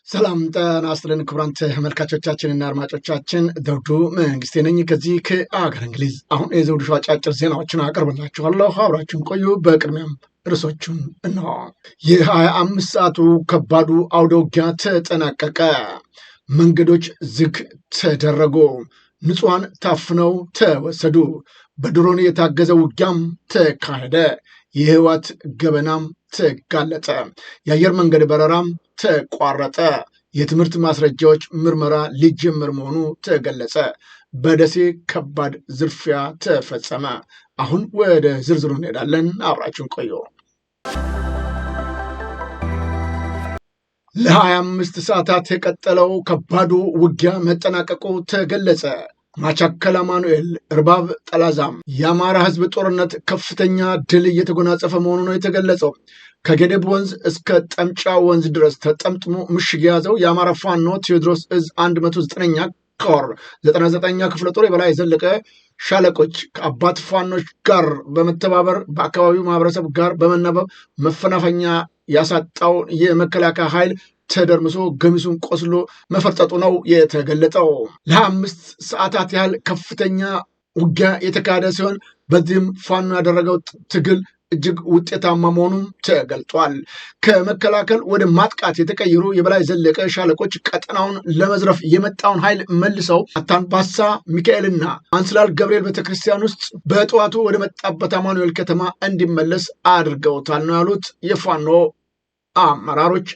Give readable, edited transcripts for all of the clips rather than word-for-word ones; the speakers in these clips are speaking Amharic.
ሰላም ጤና ይስጥልን ክቡራን ተመልካቾቻችንና አድማጮቻችን ዘውዱ መንግስቴ ነኝ ከዚህ ከአገር እንግሊዝ። አሁን የዘውዱ ሾው አጫጭር ዜናዎችን አቀርብላችኋለሁ፣ አብራችሁን ቆዩ። በቅድሚያም ርዕሶቹን እንሆ። የ25 ሰዓቱ ከባዱ አውደ ውጊያ ተጠናቀቀ። መንገዶች ዝግ ተደረጉ። ንጹሐን ታፍነው ተወሰዱ። በድሮን የታገዘ ውጊያም ተካሄደ። የህወሓት ገበናም ተጋለጠ። የአየር መንገድ በረራም ተቋረጠ። የትምህርት ማስረጃዎች ምርመራ ሊጀምር መሆኑ ተገለጸ። በደሴ ከባድ ዝርፊያ ተፈጸመ። አሁን ወደ ዝርዝሩ እንሄዳለን። አብራችሁን ቆዩ። ለ25 ሰዓታት የቀጠለው ከባዱ ውጊያ መጠናቀቁ ተገለጸ። ማቻከል፣ አማኑኤል፣ እርባብ፣ ጠላዛም የአማራ ህዝብ ጦርነት ከፍተኛ ድል እየተጎናጸፈ መሆኑ ነው የተገለጸው። ከገደብ ወንዝ እስከ ጠምጫ ወንዝ ድረስ ተጠምጥሞ ምሽግ የያዘው የአማራ ፋኖ ቴዎድሮስ እዝ 109ኛ ኮር 99ኛ ክፍለ ጦር የበላይ ዘለቀ ሻለቆች ከአባት ፋኖች ጋር በመተባበር በአካባቢው ማህበረሰብ ጋር በመናበብ መፈናፈኛ ያሳጣው የመከላከያ ኃይል ተደርምሶ ገሚሱን ቆስሎ መፈርጠጡ ነው የተገለጠው። ለ5 ሰዓታት ያህል ከፍተኛ ውጊያ የተካሄደ ሲሆን በዚህም ፋኖ ያደረገው ትግል እጅግ ውጤታማ መሆኑም ተገልጧል። ከመከላከል ወደ ማጥቃት የተቀየሩ የበላይ ዘለቀ ሻለቆች ቀጠናውን ለመዝረፍ የመጣውን ኃይል መልሰው አታንባሳ ሚካኤልና አንስላል ገብርኤል ቤተክርስቲያን ውስጥ በጠዋቱ ወደ መጣበት አማኑኤል ከተማ እንዲመለስ አድርገውታል ነው ያሉት የፋኖ አመራሮች።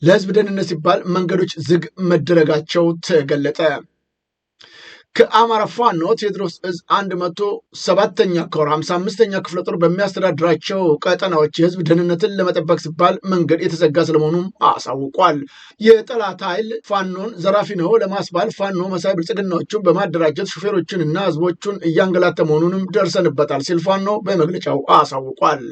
ለህዝብ ደህንነት ሲባል መንገዶች ዝግ መደረጋቸው ተገለጠ። ከአማራ ፋኖ ቴዎድሮስ እዝ 107ኛ ኮር 55ኛ ክፍለ ጦር በሚያስተዳድራቸው ቀጠናዎች የህዝብ ደህንነትን ለመጠበቅ ሲባል መንገድ የተዘጋ ስለመሆኑም አሳውቋል። የጠላት ኃይል ፋኖን ዘራፊ ነው ለማስባል ፋኖ መሳይ ብልጽግናዎቹን በማደራጀት ሹፌሮችንና ህዝቦቹን እያንገላተ መሆኑንም ደርሰንበታል ሲል ፋኖ በመግለጫው አሳውቋል።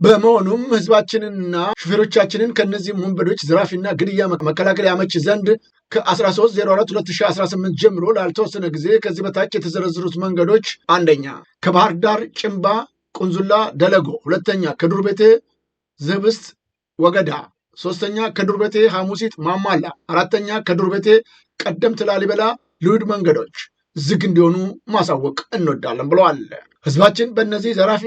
በመሆኑም ህዝባችንንና ሹፌሮቻችንን ከነዚህ ወንበዶች ዘራፊና ግድያ መከላከል ያመች ዘንድ ከ13/04/2018 ጀምሮ ላልተወሰነ ጊዜ ከዚህ በታች የተዘረዘሩት መንገዶች: አንደኛ ከባህር ዳር ጭንባ ቁንዙላ ደለጎ፣ ሁለተኛ ከዱር ቤቴ ዝብስት ወገዳ፣ ሶስተኛ ከዱር ቤቴ ሐሙሲት ማማላ፣ አራተኛ ከዱር ቤቴ ቀደምት ላሊበላ ልውድ መንገዶች ዝግ እንዲሆኑ ማሳወቅ እንወዳለን ብለዋል። ህዝባችን በእነዚህ ዘራፊ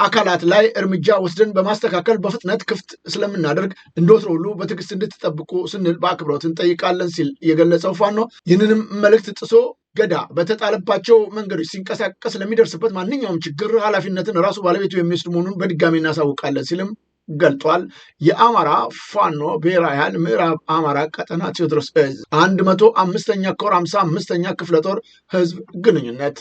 አካላት ላይ እርምጃ ወስደን በማስተካከል በፍጥነት ክፍት ስለምናደርግ እንደወትሮ ሁሉ በትዕግስት እንድትጠብቁ ስንል በአክብሮት እንጠይቃለን ሲል የገለጸው ፋኖ ይህንንም መልእክት ጥሶ ገዳ በተጣለባቸው መንገዶች ሲንቀሳቀስ ለሚደርስበት ማንኛውም ችግር ኃላፊነትን ራሱ ባለቤቱ የሚወስድ መሆኑን በድጋሚ እናሳውቃለን ሲልም ገልጧል። የአማራ ፋኖ ብሔራዊ ኃይል ምዕራብ አማራ ቀጠና ቴዎድሮስ እዝ 105ኛ ኮር 55ኛ ክፍለ ጦር ህዝብ ግንኙነት።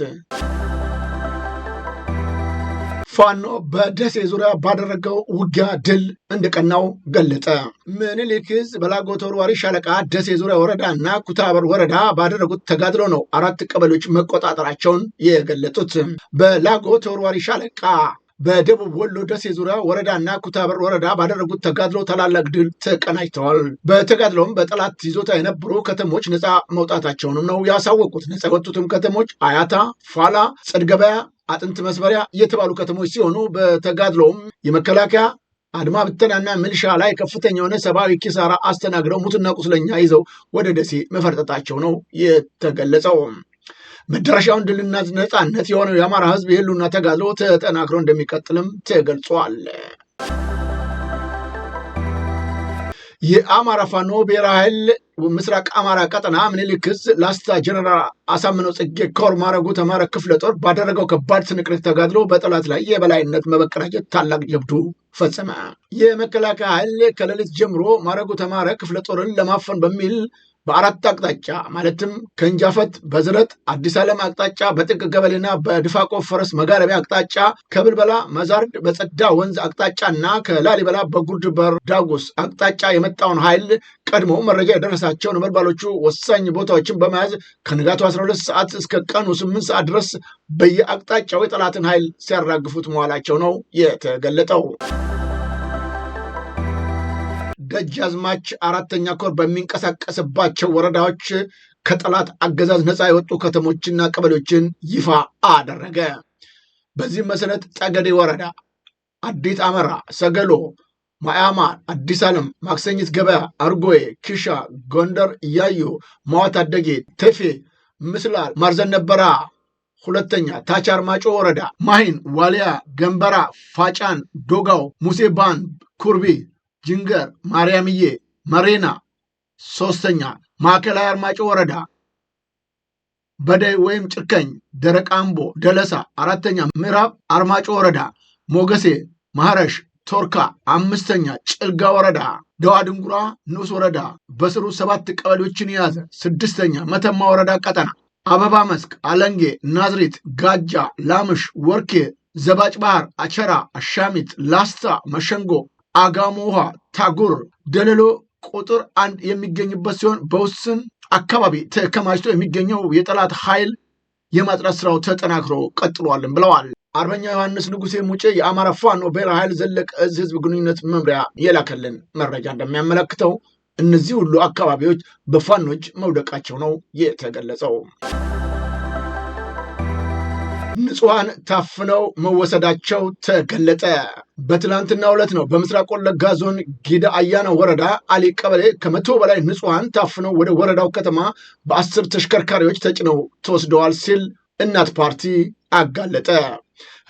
ፋኖ በደሴ ዙሪያ ባደረገው ውጊያ ድል እንደቀናው ገለጸ። ምኒልክ ዕዝ በላጎ ተወርዋሪ ሻለቃ ደሴ ዙሪያ ወረዳ እና ኩታበር ወረዳ ባደረጉት ተጋድሎ ነው 4 ቀበሌዎች መቆጣጠራቸውን የገለጹት። በላጎ ተወርዋሪ ሻለቃ በደቡብ ወሎ ደሴ ዙሪያ ወረዳና ኩታበር ወረዳ ባደረጉት ተጋድሎ ታላላቅ ድል ተቀናጅተዋል። በተጋድሎም በጠላት ይዞታ የነበሩ ከተሞች ነፃ መውጣታቸውንም ነው ያሳወቁት። ነፃ የወጡትም ከተሞች አያታ፣ ፋላ፣ ጽድገበያ፣ አጥንት መስበሪያ የተባሉ ከተሞች ሲሆኑ በተጋድሎም የመከላከያ አድማ ብተናና ሚሊሻ ላይ ከፍተኛ የሆነ ሰብአዊ ኪሳራ አስተናግደው ሙትና ቁስለኛ ይዘው ወደ ደሴ መፈርጠጣቸው ነው የተገለጸው። መድረሻውን ድልና ነፃነት የሆነው የአማራ ህዝብ የህልውና ተጋድሎ ተጠናክሮ እንደሚቀጥልም ተገልጿል። የአማራ ፋኖ ብሔራዊ ኃይል ምስራቅ አማራ ቀጠና ምኒልክ ዕዝ ላስታ ጀነራል አሳምነው ጽጌ ኮር ማረጉ ተማረ ክፍለ ጦር ባደረገው ከባድ ትንቅንቅ ተጋድሎ በጠላት ላይ የበላይነት መበቀናጀት ታላቅ ጀብዱ ፈጸመ። የመከላከያ ኃይል ከሌሊት ጀምሮ ማረጉ ተማረ ክፍለ ጦርን ለማፈን በሚል በ4 አቅጣጫ ማለትም ከእንጃፈት በዝረት አዲስ ዓለም አቅጣጫ በጥቅ ገበሌና በድፋቆ ፈረስ መጋረቢያ አቅጣጫ ከብልበላ መዛርድ በጸዳ ወንዝ አቅጣጫና ከላሊበላ በጉርድ በር ዳጉስ አቅጣጫ የመጣውን ኃይል ቀድሞ መረጃ የደረሳቸው ነበልባሎቹ ወሳኝ ቦታዎችን በመያዝ ከንጋቱ 12 ሰዓት እስከ ቀኑ 8 ሰዓት ድረስ በየአቅጣጫው የጠላትን ኃይል ሲያራግፉት መዋላቸው ነው የተገለጠው። ደጃዝማች 4ኛ ኮር በሚንቀሳቀስባቸው ወረዳዎች ከጠላት አገዛዝ ነፃ የወጡ ከተሞችና ቀበሌዎችን ይፋ አደረገ። በዚህም መሰረት ጠገዴ ወረዳ፣ አዲት አመራ፣ ሰገሎ፣ ማያማር፣ አዲስ ዓለም፣ ማክሰኝት ገበያ፣ አርጎዬ፣ ኪሻ፣ ጎንደር፣ እያዩ፣ ማዋ ታደጌ፣ ቴፌ፣ ምስላል፣ ማርዘን ነበራ። ሁለተኛ ታች አርማጮ ወረዳ ማሂን፣ ዋሊያ፣ ገንበራ፣ ፋጫን፣ ዶጋው፣ ሙሴ ባንድ፣ ኩርቢ፣ ጅንገር፣ ማርያምዬ፣ መሬና። ሶስተኛ ማዕከላዊ አርማጮ ወረዳ በደይ ወይም ጭርከኝ፣ ደረቅ አምቦ፣ ደለሳ። አራተኛ ምዕራብ አርማጮ ወረዳ ሞገሴ፣ ማህረሽ፣ ቶርካ። አምስተኛ ጭልጋ ወረዳ ደዋ ድንጉራ ንዑስ ወረዳ በስሩ 7 ቀበሌዎችን የያዘ። ስድስተኛ መተማ ወረዳ ቀጠና አበባ መስክ፣ አለንጌ፣ ናዝሬት፣ ጋጃ፣ ላምሽ፣ ወርኬ፣ ዘባጭ ባህር፣ አቸራ፣ አሻሚት፣ ላስታ፣ መሸንጎ፣ አጋሞ ውሃ፣ ታጉር፣ ደለሎ ቁጥር 1 የሚገኝበት ሲሆን በውስን አካባቢ ተከማችቶ የሚገኘው የጠላት ኃይል የማጥራት ስራው ተጠናክሮ ቀጥሏልን ብለዋል። አርበኛ ዮሐንስ ንጉሴ ሙጬ የአማራ ፋኖ ብሔራዊ ኃይል ዘለቀ እዝ ህዝብ ግንኙነት መምሪያ የላከልን መረጃ እንደሚያመለክተው እነዚህ ሁሉ አካባቢዎች በፋኖች መውደቃቸው ነው የተገለጸው። ንጹሐን ታፍነው መወሰዳቸው ተገለጠ። በትላንትናው ዕለት ነው በምስራቅ ወለጋ ዞን ጊዳ አያና ወረዳ አሊ ቀበሌ ከ100 በላይ ንጹሐን ታፍነው ወደ ወረዳው ከተማ በ10 ተሽከርካሪዎች ተጭነው ተወስደዋል ሲል እናት ፓርቲ አጋለጠ።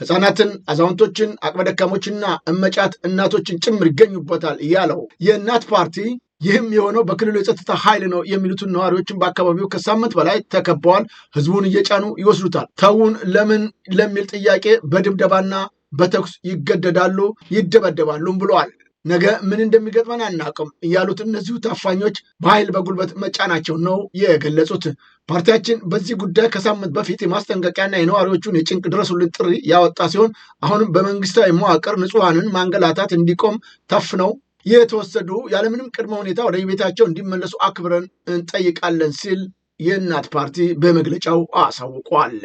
ህፃናትን፣ አዛውንቶችን፣ አቅመ ደካሞችና እመጫት እናቶችን ጭምር ይገኙበታል ያለው የእናት ፓርቲ ይህም የሆነው በክልሉ የጸጥታ ኃይል ነው የሚሉትን ነዋሪዎችን በአካባቢው ከሳምንት በላይ ተከበዋል፣ ህዝቡን እየጫኑ ይወስዱታል፣ ተውን ለምን ለሚል ጥያቄ በድብደባና በተኩስ ይገደዳሉ፣ ይደበደባሉም ብለዋል። ነገ ምን እንደሚገጥመን አናውቅም ያሉት እነዚሁ ታፋኞች በኃይል በጉልበት መጫናቸው ነው የገለጹት። ፓርቲያችን በዚህ ጉዳይ ከሳምንት በፊት የማስጠንቀቂያና የነዋሪዎቹን የጭንቅ ድረሱልን ጥሪ ያወጣ ሲሆን አሁንም በመንግስታዊ መዋቅር ንጹሐንን ማንገላታት እንዲቆም ታፍነው የተወሰዱ ያለምንም ቅድመ ሁኔታ ወደ ቤታቸው እንዲመለሱ አክብረን እንጠይቃለን ሲል የእናት ፓርቲ በመግለጫው አሳውቋል።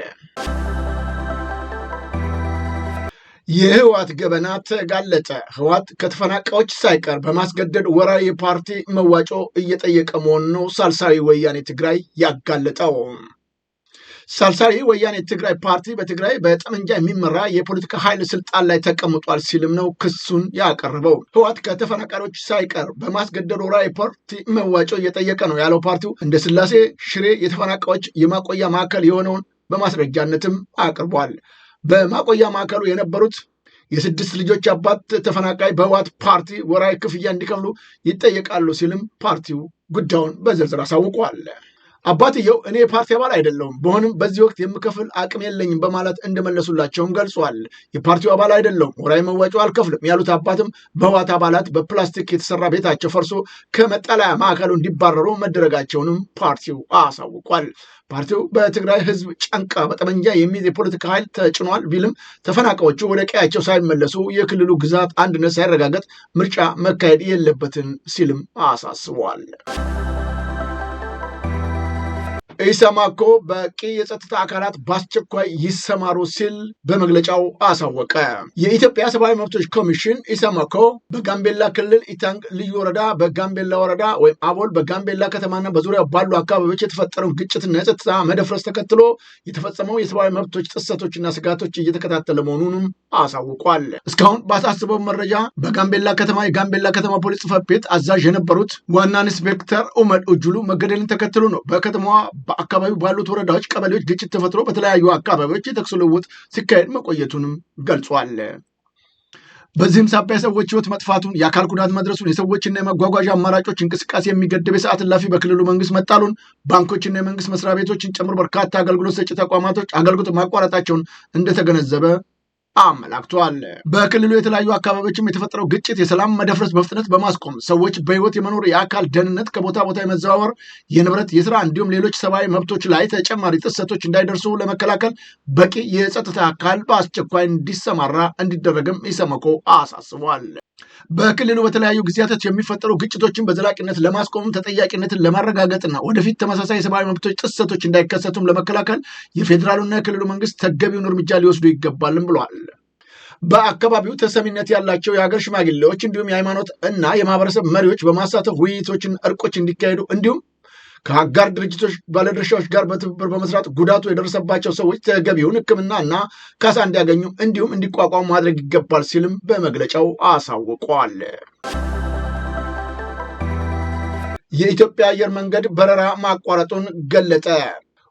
የህወሓት ገበና ተጋለጠ። ህወሓት ከተፈናቃዮች ሳይቀር በማስገደድ ወራዊ የፓርቲ መዋጮ እየጠየቀ መሆኑ ነው ሳልሳዊ ወያኔ ትግራይ ያጋለጠው። ሳልሳዊ ወያኔ ትግራይ ፓርቲ በትግራይ በጠመንጃ የሚመራ የፖለቲካ ኃይል ስልጣን ላይ ተቀምጧል ሲልም ነው ክሱን ያቀረበው። ህወሓት ከተፈናቃዮች ሳይቀር በማስገደድ ወራዊ ፓርቲ መዋጮ እየጠየቀ ነው ያለው ፓርቲው እንደ ስላሴ ሽሬ የተፈናቃዮች የማቆያ ማዕከል የሆነውን በማስረጃነትም አቅርቧል። በማቆያ ማዕከሉ የነበሩት የ6 ልጆች አባት ተፈናቃይ በህወሓት ፓርቲ ወራዊ ክፍያ እንዲከፍሉ ይጠየቃሉ ሲልም ፓርቲው ጉዳዩን በዝርዝር አሳውቋል። አባትየው እኔ የፓርቲ አባል አይደለሁም፣ በሆንም በዚህ ወቅት የምከፍል አቅም የለኝም በማለት እንደመለሱላቸውም ገልጿል። የፓርቲው አባል አይደለሁም፣ ወራዊ መዋጮ አልከፍልም ያሉት አባትም በህወሓት አባላት በፕላስቲክ የተሰራ ቤታቸው ፈርሶ ከመጠለያ ማዕከሉ እንዲባረሩ መደረጋቸውንም ፓርቲው አሳውቋል። ፓርቲው በትግራይ ህዝብ ጫንቃ በጠመንጃ የሚይዝ የፖለቲካ ኃይል ተጭኗል ቢልም ተፈናቃዮቹ ወደ ቀያቸው ሳይመለሱ የክልሉ ግዛት አንድነት ሳይረጋገጥ ምርጫ መካሄድ የለበትም ሲልም አሳስቧል። ኢሰማኮ በቂ የጸጥታ አካላት በአስቸኳይ ይሰማሩ ሲል በመግለጫው አሳወቀ። የኢትዮጵያ ሰብአዊ መብቶች ኮሚሽን ኢሰማኮ በጋምቤላ ክልል ኢታንግ ልዩ ወረዳ፣ በጋምቤላ ወረዳ ወይም አቦል፣ በጋምቤላ ከተማና በዙሪያው ባሉ አካባቢዎች የተፈጠረውን ግጭትና የጸጥታ መደፍረስ ተከትሎ የተፈጸመው የሰብአዊ መብቶች ጥሰቶችና ስጋቶች እየተከታተለ መሆኑንም አሳውቋል። እስካሁን ባሳስበው መረጃ በጋምቤላ ከተማ የጋምቤላ ከተማ ፖሊስ ጽሕፈት ቤት አዛዥ የነበሩት ዋና ኢንስፔክተር ኡመድ ኡጁሉ መገደልን ተከትሎ ነው በከተማዋ በአካባቢው ባሉት ወረዳዎች፣ ቀበሌዎች ግጭት ተፈጥሮ በተለያዩ አካባቢዎች የተኩስ ልውውጥ ሲካሄድ መቆየቱንም ገልጿል። በዚህም ሳቢያ የሰዎች ሕይወት መጥፋቱን፣ የአካል ጉዳት መድረሱን፣ የሰዎችና የመጓጓዣ አማራጮች እንቅስቃሴ የሚገድብ የሰዓት እላፊ በክልሉ መንግስት መጣሉን፣ ባንኮችና የመንግስት መስሪያ ቤቶችን ጨምሮ በርካታ አገልግሎት ሰጪ ተቋማቶች አገልግሎት ማቋረጣቸውን እንደተገነዘበ አመላክቷል። በክልሉ የተለያዩ አካባቢዎችም የተፈጠረው ግጭት የሰላም መደፍረስ በፍጥነት በማስቆም ሰዎች በህይወት የመኖር፣ የአካል ደህንነት፣ ከቦታ ቦታ የመዘዋወር፣ የንብረት፣ የስራ እንዲሁም ሌሎች ሰብአዊ መብቶች ላይ ተጨማሪ ጥሰቶች እንዳይደርሱ ለመከላከል በቂ የጸጥታ አካል በአስቸኳይ እንዲሰማራ እንዲደረግም ኢሰመኮ አሳስቧል። በክልሉ በተለያዩ ጊዜያቶች የሚፈጠሩ ግጭቶችን በዘላቂነት ለማስቆም ተጠያቂነትን ለማረጋገጥና ወደፊት ተመሳሳይ የሰብአዊ መብቶች ጥሰቶች እንዳይከሰቱም ለመከላከል የፌዴራሉና የክልሉ መንግስት ተገቢውን እርምጃ ሊወስዱ ይገባልም ብሏል። በአካባቢው ተሰሚነት ያላቸው የሀገር ሽማግሌዎች እንዲሁም የሃይማኖት እና የማህበረሰብ መሪዎች በማሳተፍ ውይይቶችን፣ እርቆች እንዲካሄዱ እንዲሁም ከአጋር ድርጅቶች ባለድርሻዎች ጋር በትብብር በመስራት ጉዳቱ የደረሰባቸው ሰዎች ተገቢውን ሕክምና እና ካሳ እንዲያገኙ እንዲሁም እንዲቋቋሙ ማድረግ ይገባል ሲልም በመግለጫው አሳውቋል። የኢትዮጵያ አየር መንገድ በረራ ማቋረጡን ገለጠ።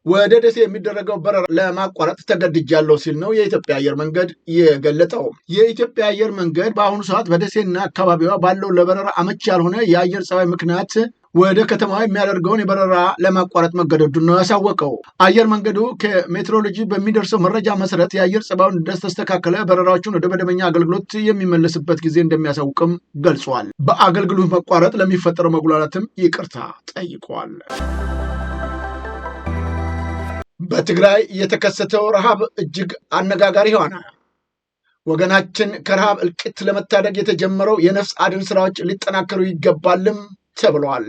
ወደ ደሴ የሚደረገው በረራ ለማቋረጥ ተገድጃለሁ ሲል ነው የኢትዮጵያ አየር መንገድ የገለጠው። የኢትዮጵያ አየር መንገድ በአሁኑ ሰዓት በደሴና አካባቢዋ ባለው ለበረራ አመቺ ያልሆነ የአየር ጸባይ ምክንያት ወደ ከተማዋ የሚያደርገውን የበረራ ለማቋረጥ መገደዱን ነው ያሳወቀው። አየር መንገዱ ከሜትሮሎጂ በሚደርሰው መረጃ መሰረት የአየር ጸባዩን እንደተስተካከለ በረራዎቹን ወደ መደበኛ አገልግሎት የሚመለስበት ጊዜ እንደሚያሳውቅም ገልጿል። በአገልግሎት መቋረጥ ለሚፈጠረው መጉላላትም ይቅርታ ጠይቋል። በትግራይ የተከሰተው ረሃብ እጅግ አነጋጋሪ ሆነ። ወገናችን ከረሃብ እልቂት ለመታደግ የተጀመረው የነፍስ አድን ስራዎች ሊጠናከሩ ይገባልም ተብሏል።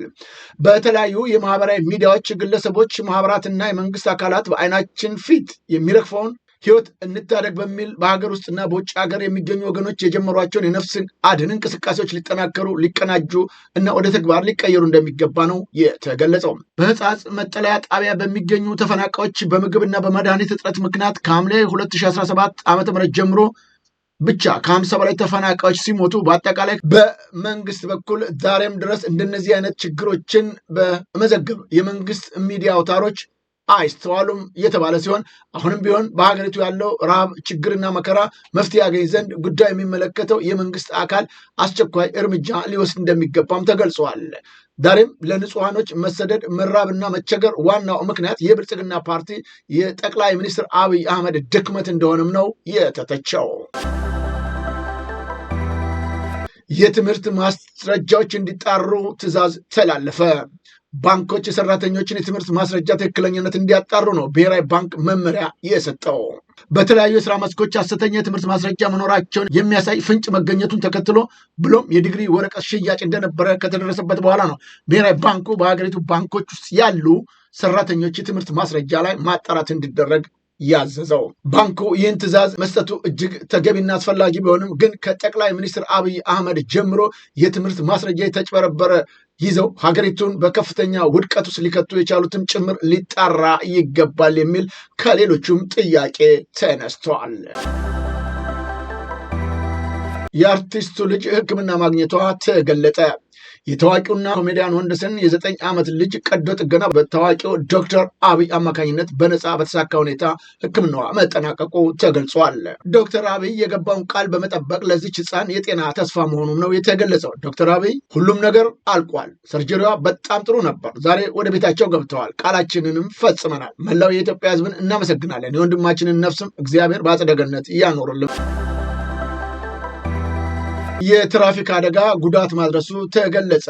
በተለያዩ የማህበራዊ ሚዲያዎች ግለሰቦች፣ ማህበራትና የመንግስት አካላት በአይናችን ፊት የሚረግፈውን ህይወት እንታደግ በሚል በሀገር ውስጥና በውጭ ሀገር የሚገኙ ወገኖች የጀመሯቸውን የነፍስ አድን እንቅስቃሴዎች ሊጠናከሩ፣ ሊቀናጁ እና ወደ ተግባር ሊቀየሩ እንደሚገባ ነው የተገለጸው። በህጻጽ መጠለያ ጣቢያ በሚገኙ ተፈናቃዮች በምግብና በመድኃኒት እጥረት ምክንያት ከሐምሌ 2017 ዓ.ም ጀምሮ ብቻ ከ50 በላይ ተፈናቃዮች ሲሞቱ በአጠቃላይ በመንግስት በኩል ዛሬም ድረስ እንደነዚህ አይነት ችግሮችን በመዘገብ የመንግስት ሚዲያ አውታሮች አይስተዋሉም የተባለ ሲሆን አሁንም ቢሆን በሀገሪቱ ያለው ረሃብ ችግርና መከራ መፍትሄ ያገኝ ዘንድ ጉዳዩ የሚመለከተው የመንግስት አካል አስቸኳይ እርምጃ ሊወስድ እንደሚገባም ተገልጿል። ዛሬም ለንጹሐኖች መሰደድ፣ መራብና መቸገር ዋናው ምክንያት የብልጽግና ፓርቲ የጠቅላይ ሚኒስትር አብይ አህመድ ድክመት እንደሆነም ነው የተተቸው። የትምህርት ማስረጃዎች እንዲጣሩ ትዕዛዝ ተላለፈ። ባንኮች የሰራተኞችን የትምህርት ማስረጃ ትክክለኛነት እንዲያጣሩ ነው ብሔራዊ ባንክ መመሪያ የሰጠው። በተለያዩ የስራ መስኮች ሐሰተኛ የትምህርት ማስረጃ መኖራቸውን የሚያሳይ ፍንጭ መገኘቱን ተከትሎ ብሎም የዲግሪ ወረቀት ሽያጭ እንደነበረ ከተደረሰበት በኋላ ነው ብሔራዊ ባንኩ በሀገሪቱ ባንኮች ውስጥ ያሉ ሰራተኞች የትምህርት ማስረጃ ላይ ማጣራት እንዲደረግ ያዘዘው። ባንኩ ይህን ትዕዛዝ መስጠቱ እጅግ ተገቢና አስፈላጊ ቢሆንም ግን ከጠቅላይ ሚኒስትር አብይ አህመድ ጀምሮ የትምህርት ማስረጃ የተጭበረበረ ይዘው ሀገሪቱን በከፍተኛ ውድቀት ውስጥ ሊከቱ የቻሉትም ጭምር ሊጣራ ይገባል የሚል ከሌሎቹም ጥያቄ ተነስቷል። የአርቲስቱ ልጅ ሕክምና ማግኘቷ ተገለጠ። የታዋቂውና ኮሜዲያን ወንደሰን የ9 ዓመት ልጅ ቀዶ ጥገና በታዋቂው ዶክተር አብይ አማካኝነት በነፃ በተሳካ ሁኔታ ሕክምናዋ መጠናቀቁ ተገልጿል። ዶክተር አብይ የገባውን ቃል በመጠበቅ ለዚች ሕፃን የጤና ተስፋ መሆኑም ነው የተገለጸው። ዶክተር አብይ ሁሉም ነገር አልቋል፣ ሰርጀሪዋ በጣም ጥሩ ነበር፣ ዛሬ ወደ ቤታቸው ገብተዋል፣ ቃላችንንም ፈጽመናል፣ መላው የኢትዮጵያ ሕዝብን እናመሰግናለን፣ የወንድማችንን ነፍስም እግዚአብሔር በአጸደ ገነት ያኖርልን። የትራፊክ አደጋ ጉዳት ማድረሱ ተገለጸ።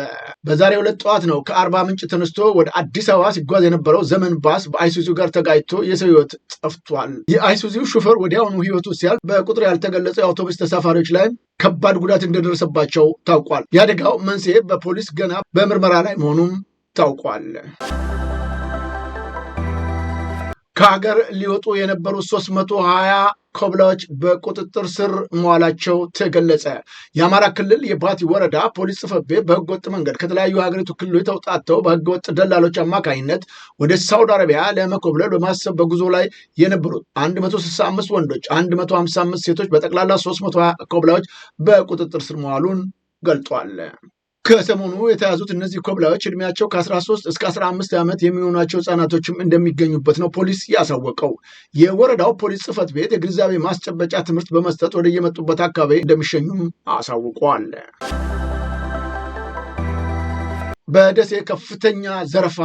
በዛሬው ዕለት ጠዋት ነው ከአርባ ምንጭ ተነስቶ ወደ አዲስ አበባ ሲጓዝ የነበረው ዘመን ባስ በአይሱዙ ጋር ተጋጭቶ የሰው ሕይወት ጠፍቷል። የአይሱዙ ሹፌር ወዲያውኑ ሕይወቱ ሲያልፍ በቁጥር ያልተገለጸ የአውቶቡስ ተሳፋሪዎች ላይም ከባድ ጉዳት እንደደረሰባቸው ታውቋል። የአደጋው መንስኤ በፖሊስ ገና በምርመራ ላይ መሆኑም ታውቋል። ከሀገር ሊወጡ የነበሩ 320 ኮብላዎች በቁጥጥር ስር መዋላቸው ተገለጸ። የአማራ ክልል የባቲ ወረዳ ፖሊስ ጽሕፈት ቤት በህገወጥ መንገድ ከተለያዩ ሀገሪቱ ክልሎች ተውጣተው በህገወጥ ደላሎች አማካኝነት ወደ ሳውዲ አረቢያ ለመኮብለል በማሰብ በጉዞ ላይ የነበሩት 165 ወንዶች፣ 155 ሴቶች በጠቅላላ 320 ኮብላዎች በቁጥጥር ስር መዋሉን ገልጧል። ከሰሞኑ የተያዙት እነዚህ ኮብላዮች እድሜያቸው ከ13 እስከ 15 ዓመት የሚሆናቸው ህጻናቶችም እንደሚገኙበት ነው ፖሊስ ያሳወቀው። የወረዳው ፖሊስ ጽሕፈት ቤት የግንዛቤ ማስጨበጫ ትምህርት በመስጠት ወደ የመጡበት አካባቢ እንደሚሸኙም አሳውቋል። በደሴ ከፍተኛ ዘረፋ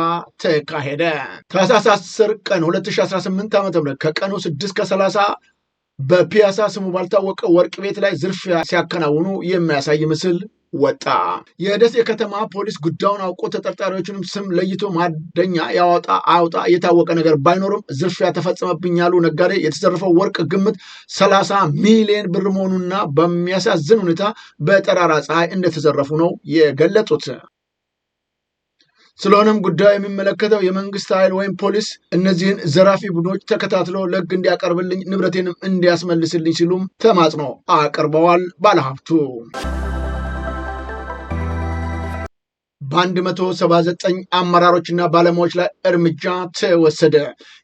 ተካሄደ። ታኅሳስ 10 ቀን 2018 ዓ.ም ከቀኑ 6:30 በፒያሳ ስሙ ባልታወቀ ወርቅ ቤት ላይ ዝርፊያ ሲያከናውኑ የሚያሳይ ምስል ወጣ። የደሴ ከተማ ፖሊስ ጉዳዩን አውቆ ተጠርጣሪዎቹንም ስም ለይቶ ማደኛ ያወጣ የታወቀ ነገር ባይኖርም ዝርፊያ ተፈጸመብኝ ያሉ ነጋዴ የተዘረፈው ወርቅ ግምት 30 ሚሊዮን ብር መሆኑና በሚያሳዝን ሁኔታ በጠራራ ፀሐይ እንደተዘረፉ ነው የገለጹት። ስለሆነም ጉዳዩ የሚመለከተው የመንግስት ኃይል ወይም ፖሊስ እነዚህን ዘራፊ ቡድኖች ተከታትሎ ለሕግ እንዲያቀርብልኝ፣ ንብረቴንም እንዲያስመልስልኝ ሲሉም ተማጽኖ አቅርበዋል። ባለሀብቱ በ179 አመራሮችና ባለሙያዎች ላይ እርምጃ ተወሰደ።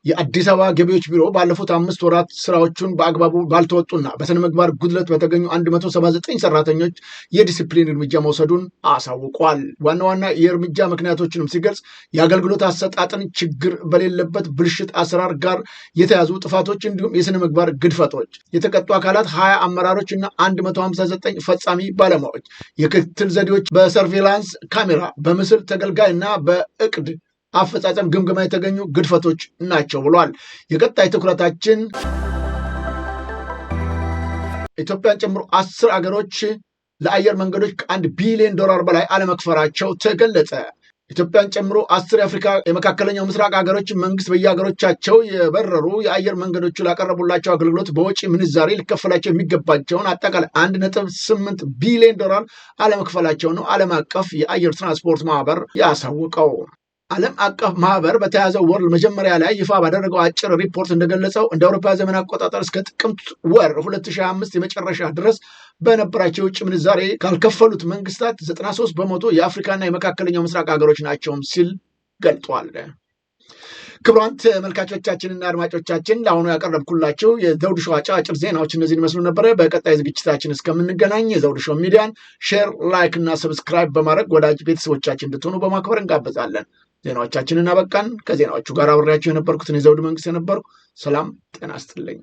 የአዲስ አበባ ገቢዎች ቢሮ ባለፉት 5 ወራት ስራዎቹን በአግባቡ ባልተወጡና በስነ ምግባር ጉድለት በተገኙ 179 ሰራተኞች የዲሲፕሊን እርምጃ መውሰዱን አሳውቋል። ዋና ዋና የእርምጃ ምክንያቶችንም ሲገልጽ የአገልግሎት አሰጣጥን ችግር በሌለበት ብልሽት አሰራር ጋር የተያዙ ጥፋቶች እንዲሁም የስነ ምግባር ግድፈቶች፣ የተቀጡ አካላት 20 አመራሮች እና 159 ፈጻሚ ባለሙያዎች፣ የክትትል ዘዴዎች በሰርቬላንስ ካሜራ፣ በምስል ተገልጋይ እና በእቅድ አፈጻጸም ግምገማ የተገኙ ግድፈቶች ናቸው ብሏል። የቀጣይ ትኩረታችን ኢትዮጵያን ጨምሮ 10 አገሮች ለአየር መንገዶች ከ1 ቢሊዮን ዶላር በላይ አለመክፈላቸው ተገለጸ። ኢትዮጵያን ጨምሮ 10 የአፍሪካ የመካከለኛው ምስራቅ ሀገሮች መንግስት በየሀገሮቻቸው የበረሩ የአየር መንገዶቹ ላቀረቡላቸው አገልግሎት በወጪ ምንዛሬ ሊከፈላቸው የሚገባቸውን አጠቃላይ 1.8 ቢሊዮን ዶላር አለመክፈላቸው ነው ዓለም አቀፍ የአየር ትራንስፖርት ማህበር ያሳወቀው። ዓለም አቀፍ ማህበር በተያዘው ወር መጀመሪያ ላይ ይፋ ባደረገው አጭር ሪፖርት እንደገለጸው እንደ አውሮፓ ዘመን አቆጣጠር እስከ ጥቅምት ወር 2025 የመጨረሻ ድረስ በነበራቸው የውጭ ምንዛሬ ካልከፈሉት መንግስታት 93% የአፍሪካና የመካከለኛው ምስራቅ ሀገሮች ናቸውም ሲል ገልጧል። ክቡራን ተመልካቾቻችንና አድማጮቻችን ለአሁኑ ያቀረብኩላችሁ የዘውዱ ሾው አጫጭር ዜናዎች እነዚህን ይመስሉ ነበረ። በቀጣይ ዝግጅታችን እስከምንገናኝ የዘውዱ ሾው ሚዲያን ሼር፣ ላይክ እና ሰብስክራይብ በማድረግ ወዳጅ ቤተሰቦቻችን እንድትሆኑ በማክበር እንጋበዛለን። ዜናዎቻችንን አበቃን። ከዜናዎቹ ጋር አብሬያችሁ የነበርኩትን የዘውዱ መንግስት የነበርኩ። ሰላም ጤና ይስጥልኝ።